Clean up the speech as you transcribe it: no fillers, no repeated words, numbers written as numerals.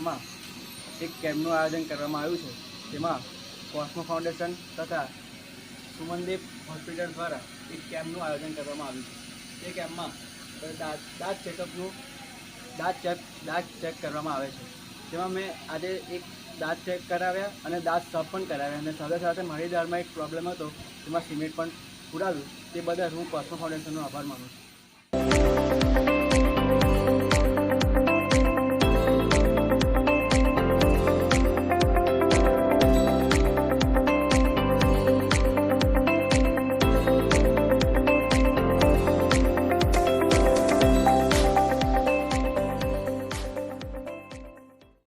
વિસ્તારમાં એક કેમ્પનું આયોજન કરવામાં આવ્યું છે, જેમાં કોસ્મો ફાઉન્ડેશન તથા સુમનદીપ હોસ્પિટલ દ્વારા એક કેમ્પનું આયોજન કરવામાં આવ્યું છે. તે કેમ્પમાં દાંત ચેક કરવામાં આવે છે. જેમાં મેં આજે એક દાંત ચેક કરાવ્યા અને દાંત સાફ પણ કરાવ્યા, અને સાથે સાથે મારી દાળમાં એક પ્રોબ્લેમ હતો, જેમાં સિમેન્ટ પણ પુરાવ્યું. તે બદલ હું કોસ્મો ફાઉન્ડેશનનો આભાર માનું છું.